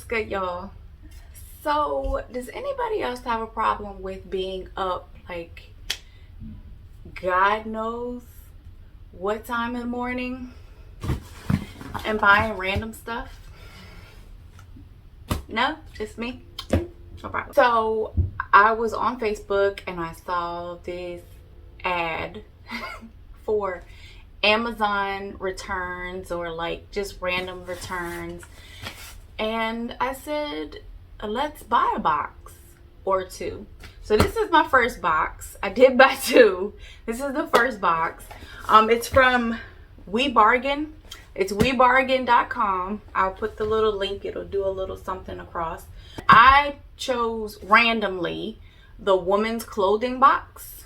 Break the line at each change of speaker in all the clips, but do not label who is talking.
good, y'all? So, does anybody else have a problem with being up like God knows what time in the morning and buying random stuff? No, just me. No problem. So, I was on Facebook and I saw this ad for Amazon returns or like just random returns. And I said, let's buy a box or two. So this is my first box. I did buy two. This is the first box. It's from Wibargain. It's Wibargain.com. I'll put the little link. It'll do a little something across. I chose randomly the women's clothing box.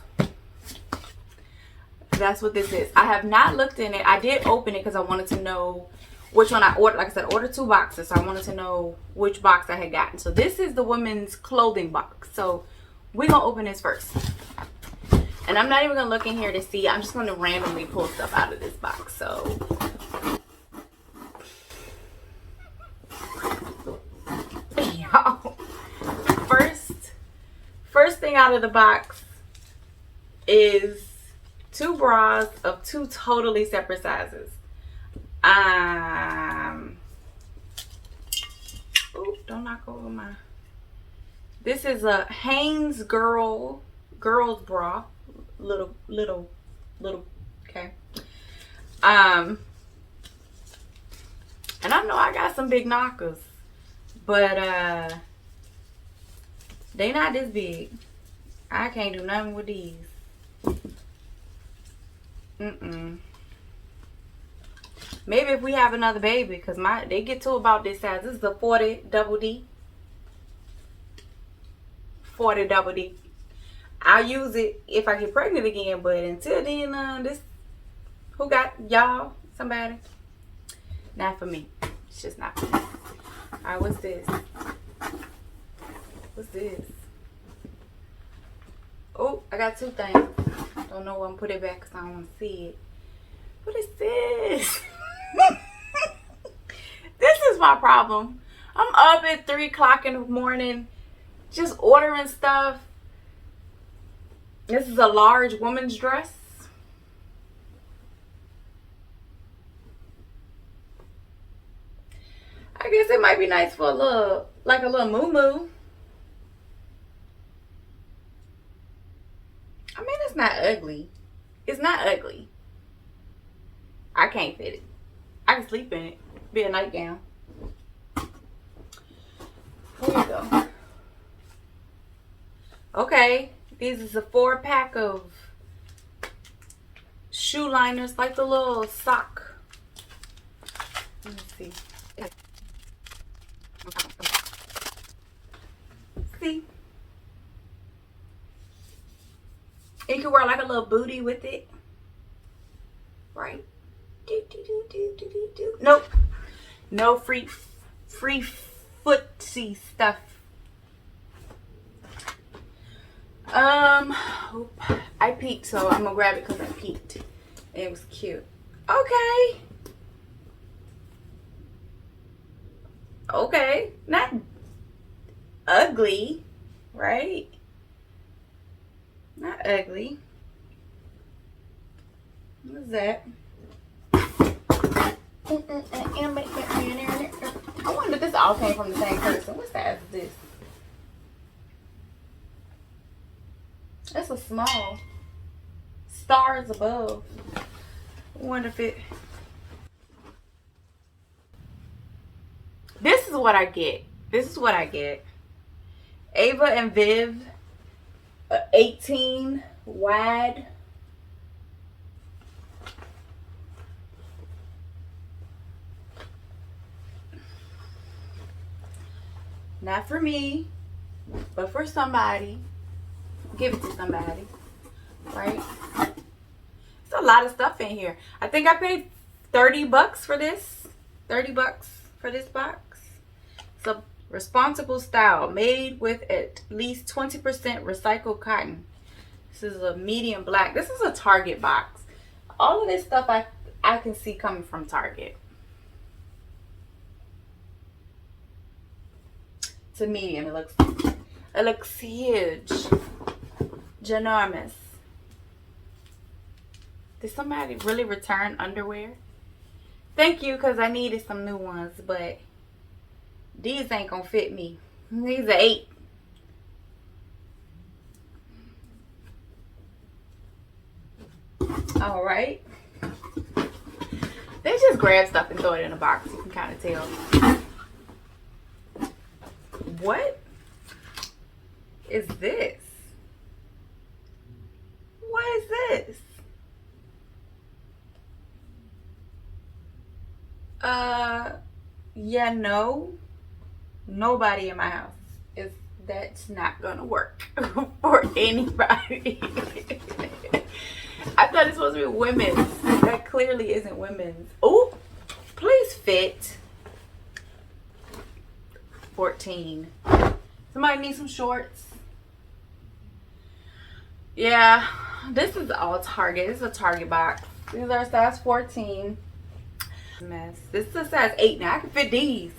That's what this is. I have not looked in it. I did open it because I wanted to know which one I ordered. Like I said, I ordered two boxes, so I wanted to know which box I had gotten. So this is the women's clothing box. So we're gonna open this first, and I'm not even gonna look in here to see. I'm just gonna randomly pull stuff out of this box. So y'all, first thing out of the box is two bras of two totally separate sizes. Oh, don't knock over my. This is a Hanes girl's bra, little. Okay. And I know I got some big knockers, but they not this big. I can't do nothing with these. Maybe if we have another baby, because they get to about this size. This is a 40 double D. 40 double D. I'll use it if I get pregnant again, but until then, this, who got y'all? Somebody? Not for me. It's just not for me. Alright, what's this? What's this? Oh, I got two things. Don't know where I'm put it back because I don't want to see it. What is this? This is my problem. I'm up at 3 o'clock in the morning just ordering stuff. This is a large woman's dress. I guess it might be nice for a little, like a little moo-moo. I mean, it's not ugly. It's not ugly. I can't fit it. I can sleep in it. Be a nightgown. Here you go. Okay. This is a 4-pack of shoe liners, like the little sock. Let me see. See? You can wear like a little booty with it. Right? Nope. No free footsie stuff. I peeked, so I'm gonna grab it because I peeked. And it was cute. Okay. Okay. Not ugly, right? Not ugly. What is that? I wonder if this all came from the same person. What size is this? That's a small. Stars above. I wonder if it. This is what I get. This is what I get. Ava and Viv, 18 wide. Not for me, but for somebody. Give it to somebody, right? It's a lot of stuff in here. I think I paid $30 for this. $30 for this box. It's a responsible style made with at least 20% recycled cotton. This is a medium black. This is a Target box. All of this stuff I can see coming from Target. to medium. It looks huge. Ginormous. Did somebody really return underwear? Thank you, because I needed some new ones, but these ain't gonna fit me. These are 8. All right. They just grab stuff and throw it in a box. You can kind of tell. What is this? What is this? Yeah, no. Nobody in my house. That's not gonna work for anybody. I thought it's supposed to be women's. That clearly isn't women's. Oh, please fit. 14. Somebody need some shorts. Yeah, this is all Target. This is a Target box. These are size 14. Mess. This is a size 8 now. I can fit these.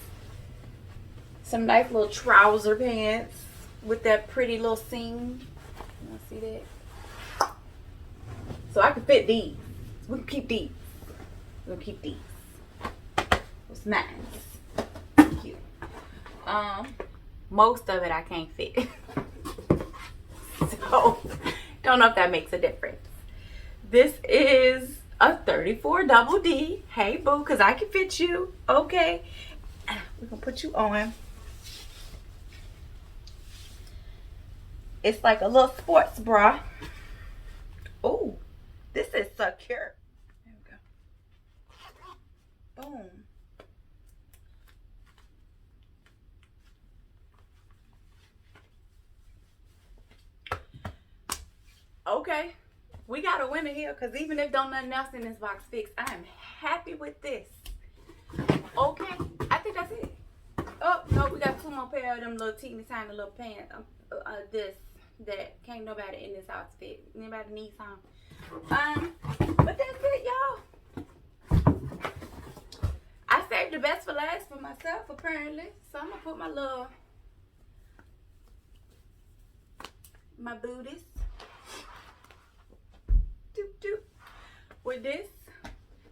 Some nice little trouser pants with that pretty little seam. You see that? So I can fit these. We can keep these. We'll keep these. What's mine? Cute. Most of it I can't fit. So don't know if that makes a difference. This is a 34 double D. Hey boo, because I can fit you. Okay. We're gonna put you on. It's like a little sports bra. Oh, this is secure. There we go. Boom. Okay, we got a winner here, because even if don't nothing else in this box fix, I am happy with this. Okay, I think that's it. Oh no, we got 2 more pair of them little teeny tiny little pants. This that can't nobody in this house fit. Anybody need some? But that's it, y'all. I saved the best for last for myself, apparently. So I'm gonna put my booties with this,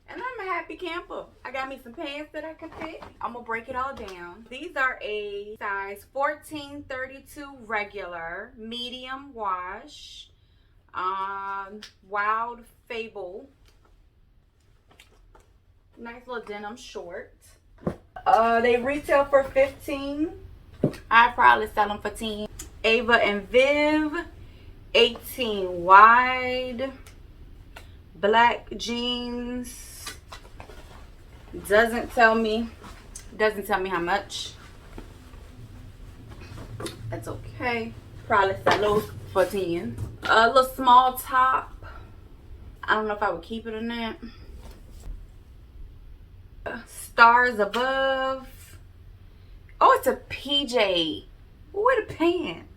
and I'm a happy camper. I got me some pants that I can fit. I'm gonna break it all down. These are a size 14-32 regular, medium wash, Wild Fable, nice little denim short. They retail for 15. I probably sell them for 10. Ava and Viv, 18 wide, black jeans. Doesn't tell me how much. That's okay. Probably sell those for 10. A little small top. I don't know if I would keep it or not. Stars Above. Oh, it's a PJ. What the pants?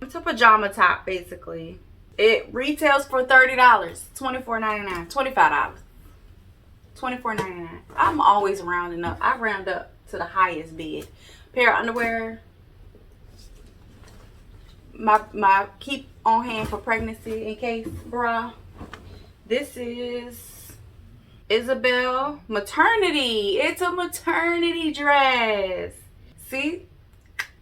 It's a pajama top, basically. It retails for $30, $24.99, $25, $24.99. I'm always rounding up. I round up to the highest bid. Pair of underwear. My keep on hand for pregnancy in case bra. This is Isabel maternity. It's a maternity dress. See?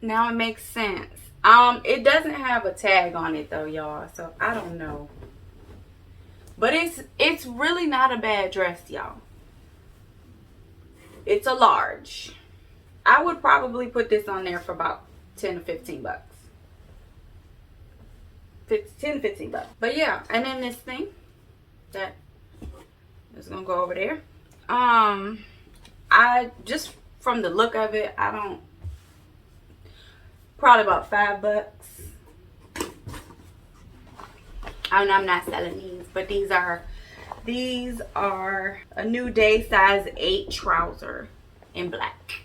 Now it makes sense. It doesn't have a tag on it though, y'all, so I don't know. But it's really not a bad dress, y'all. It's a large. I would probably put this on there for about 10 to 15 bucks. 10 to 15 bucks. But yeah, and then this thing that is gonna go over there. I just from the look of it, I don't. Probably about $5. And I'm not selling these, but these are a New Day size 8 trouser in black.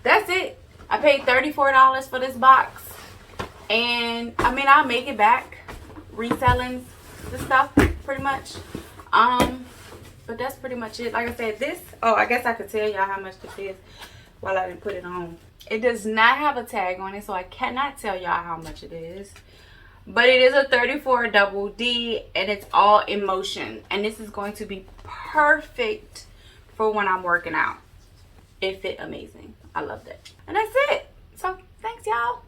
That's it. I paid $34 for this box, and I mean I'll make it back reselling the stuff pretty much. But that's pretty much it. Like I said, this. Oh, I guess I could tell y'all how much this is. while I didn't put it on. It does not have a tag on it, so I cannot tell y'all how much it is. But it is a 34 double D, and it's all in motion. And this is going to be perfect for when I'm working out. It fit amazing. I loved it. And that's it. So thanks, y'all.